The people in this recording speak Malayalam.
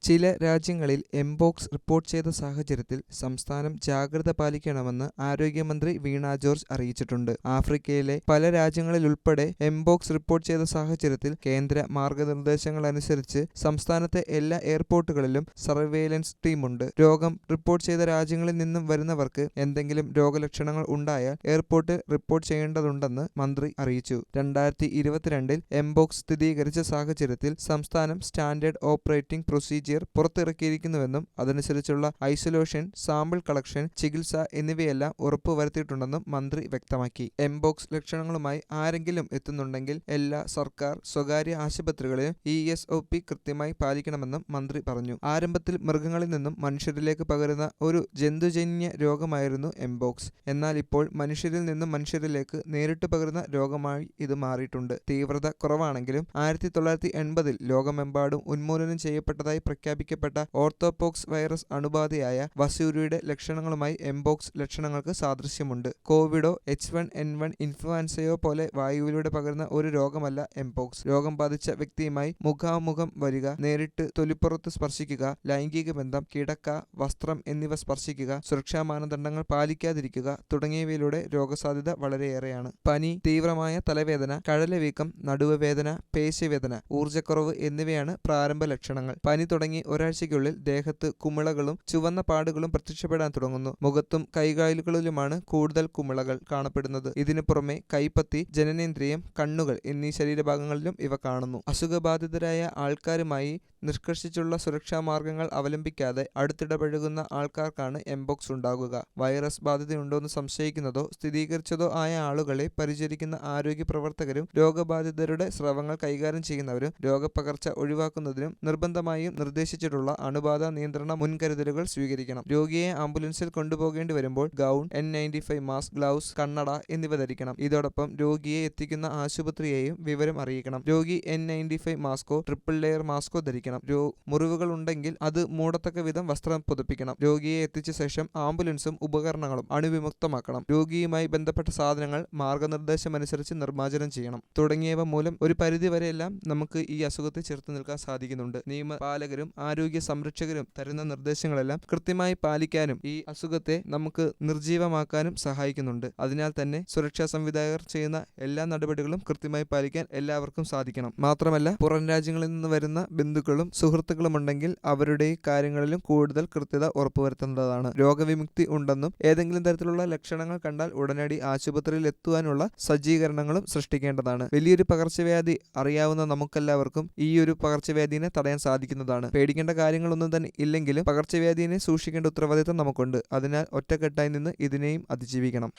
ചില രാജ്യങ്ങളിൽ എംപോക്സ് റിപ്പോർട്ട് ചെയ്ത സാഹചര്യത്തിൽ സംസ്ഥാനം ജാഗ്രത പാലിക്കണമെന്ന് ആരോഗ്യമന്ത്രി വീണ ജോർജ് അറിയിച്ചിട്ടുണ്ട്. ആഫ്രിക്കയിലെ പല രാജ്യങ്ങളിലുൾപ്പെടെ എംപോക്സ് റിപ്പോർട്ട് ചെയ്ത സാഹചര്യത്തിൽ കേന്ദ്ര മാർഗനിർദ്ദേശങ്ങളനുസരിച്ച് സംസ്ഥാനത്തെ എല്ലാ എയർപോർട്ടുകളിലും സർവെയിലൻസ് ടീമുണ്ട്. രോഗം റിപ്പോർട്ട് ചെയ്ത രാജ്യങ്ങളിൽ നിന്നും വരുന്നവർക്ക് എന്തെങ്കിലും രോഗലക്ഷണങ്ങൾ ഉണ്ടായാൽ എയർപോർട്ടിൽ റിപ്പോർട്ട് ചെയ്യേണ്ടതുണ്ടെന്ന് മന്ത്രി അറിയിച്ചു. 2022 എംപോക്സ് സ്ഥിരീകരിച്ച സാഹചര്യത്തിൽ സംസ്ഥാനം സ്റ്റാൻഡേർഡ് ഓപ്പറേറ്റിംഗ് പ്രൊസീജിയർ പുറത്തിറക്കിയിരിക്കുന്നുവെന്നും അതനുസരിച്ചുള്ള ഐസൊലേഷൻ, സാമ്പിൾ കളക്ഷൻ, ചികിത്സ എന്നിവയെല്ലാം ഉറപ്പുവരുത്തിയിട്ടുണ്ടെന്നും മന്ത്രി വ്യക്തമാക്കി. എംപോക്സ് ലക്ഷണങ്ങളുമായി ആരെങ്കിലും എത്തുന്നുണ്ടെങ്കിൽ എല്ലാ സർക്കാർ, സ്വകാര്യ ആശുപത്രികളിലും ESOP കൃത്യമായി പാലിക്കണമെന്നും മന്ത്രി പറഞ്ഞു. ആരംഭത്തിൽ മൃഗങ്ങളിൽ നിന്നും മനുഷ്യരിലേക്ക് പകരുന്ന ഒരു ജന്തുജന്യ രോഗമായിരുന്നു എംപോക്സ്. എന്നാൽ ഇപ്പോൾ മനുഷ്യരിൽ നിന്നും മനുഷ്യരിലേക്ക് നേരിട്ട് പകരുന്ന രോഗമായി ഇത് മാറിയിട്ടുണ്ട്. തീവ്രത കുറവാണെങ്കിലും 1980 ലോകമെമ്പാടും ഉന്മൂലനം ചെയ്യപ്പെട്ടതായി പ്രഖ്യാപിക്കപ്പെട്ട ഓർത്തോപോക്സ് വൈറസ് അണുബാധയായ വസൂരിയുടെ ലക്ഷണങ്ങളുമായി എംപോക്സ് ലക്ഷണങ്ങൾക്ക് സാദൃശ്യമുണ്ട്. കോവിഡോ H1N1 ഇൻഫ്ലുവൻസയോ പോലെ വായുവിലൂടെ പകരുന്ന ഒരു രോഗമല്ല എംപോക്സ്. രോഗം ബാധിച്ച വ്യക്തിയുമായി മുഖാമുഖം വരിക, നേരിട്ട് തൊലിപ്പുറത്ത് സ്പർശിക്കുക, ലൈംഗിക ബന്ധം, കിടക്ക, വസ്ത്രം എന്നിവ സ്പർശിക്കുക, സുരക്ഷാ മാനദണ്ഡങ്ങൾ പാലിക്കാതിരിക്കുക തുടങ്ങിയവയിലൂടെ രോഗസാധ്യത വളരെയേറെയാണ്. പനി, തീവ്രമായ തലവേദന, കഴലവീക്കം, നടുവുവേദന, പേശിവേദന, ഊർജ്ജക്കുറവ് എന്നിവയാണ് പ്രാരംഭ ലക്ഷണങ്ങൾ. പനി തുടങ്ങി ഒരാഴ്ചയ്ക്കുള്ളിൽ ദേഹത്ത് കുമിളകളും ചുവന്ന പാടുകളും പ്രത്യക്ഷപ്പെടാൻ തുടങ്ങുന്നു. മുഖത്തും കൈകാലുകളിലുമാണ് കൂടുതൽ കുമിളകൾ കാണപ്പെടുന്നത്. ഇതിനു പുറമെ കൈപ്പത്തി, ജനനേന്ദ്രിയം, കണ്ണുകൾ എന്നീ ശരീരഭാഗങ്ങളിലും ഇവ കാണുന്നു. അസുഖബാധിതരായ ആൾക്കാരുമായി നിഷ്കർഷിച്ചുള്ള സുരക്ഷാ മാർഗങ്ങൾ അവലംബിക്കാതെ അടുത്തിടപഴകുന്ന ആൾക്കാർക്കാണ് എംപോക്സ് ഉണ്ടാകുക. വൈറസ് ബാധിതയുണ്ടോയെന്ന് സംശയിക്കുന്നതോ സ്ഥിരീകരിച്ചതോ ആയ ആളുകളെ പരിചരിക്കുന്ന ആരോഗ്യ പ്രവർത്തകരും രോഗബാധിതരുടെ സ്രവങ്ങൾ കൈകാര്യം ചെയ്യുന്നവരും രോഗപകർച്ച ഒഴിവാക്കുന്നതിനും നിർബന്ധമായും നിർദ്ദേശിച്ചിട്ടുള്ള അണുബാധ നിയന്ത്രണ മുൻകരുതലുകൾ സ്വീകരിക്കണം. രോഗിയെ ആംബുലൻസിൽ കൊണ്ടുപോകേണ്ടി വരുമ്പോൾ ഗൗൺ, N95 മാസ്ക്, ഗ്ലൗസ്, കണ്ണട എന്നിവ ധരിക്കണം. ഇതോടൊപ്പം രോഗിയെ എത്തിക്കുന്ന ആശുപത്രിയെയും വിവരം അറിയിക്കണം. രോഗി N95 Moscow triple layer Moscow ധരിക്കണം. മുറിവുകൾ ഉണ്ടെങ്കിൽ അത് മൂടത്തക്ക വിധം വസ്ത്രം പുതപ്പിക്കണം. രോഗിയെ എത്തിച്ച ശേഷം ആംബുലൻസും ഉപകരണങ്ങളും അണുവിമുക്തമാക്കണം. രോഗിയുമായി ബന്ധപ്പെട്ട സാധനങ്ങൾ മാർഗനിർദ്ദേശമനുസരിച്ച് നിർമ്മാർജ്ജനം ചെയ്യണം. തുടങ്ങിയവ മൂലം ഒരു പരിധിവരെയെല്ലാം നമുക്ക് ഈ അസുഖത്തെ ചെറുത്തു നിൽക്കാൻ സാധിക്കുന്നുണ്ട്. നിയമപാലകരും ആരോഗ്യ സംരക്ഷകരും തരുന്ന നിർദ്ദേശങ്ങളെല്ലാം കൃത്യമായി പാലിക്കാനും ഈ അസുഖത്തെ നമുക്ക് നിർജീവമാക്കാനും സഹായിക്കുന്നുണ്ട്. അതിനാൽ തന്നെ സുരക്ഷാ സംവിധായകർ ചെയ്യുന്ന എല്ലാ നടപടികളും കൃത്യമായി പാലിക്കാൻ എല്ലാവർക്കും സാധിക്കണം. മാത്രമല്ല, പുറം രാജ്യങ്ങളിൽ നിന്ന് വരുന്ന ബന്ധുക്കളും സുഹൃത്തുക്കളും ഉണ്ടെങ്കിൽ അവരുടെ കാര്യങ്ങളിലും കൂടുതൽ കൃത്യത ഉറപ്പുവരുത്തേണ്ടതാണ്. രോഗവിമുക്തി ഉണ്ടെന്നും ഏതെങ്കിലും തരത്തിലുള്ള ലക്ഷണങ്ങൾ കണ്ടാൽ ഉടനടി ആശുപത്രിയിൽ എത്തുവാനുള്ള സജ്ജീകരണങ്ങളും സൃഷ്ടിക്കേണ്ടതാണ്. വലിയൊരു പകർച്ചവ്യാധി അറിയാവുന്ന നമുക്കെല്ലാവർക്കും ഈ ഒരു പകർച്ചവ്യാധിനെ തടയാൻ സാധിക്കുന്നതാണ്. പേടിക്കേണ്ട കാര്യങ്ങളൊന്നും തന്നെ ഇല്ലെങ്കിലും പകർച്ചവ്യാധിനെ സൂക്ഷിക്കേണ്ട ഉത്തരവാദിത്തം നമുക്കുണ്ട്. അതിനാൽ ഒറ്റക്കെട്ടായി നിന്ന് ഇതിനെയും അതിജീവിക്കണം.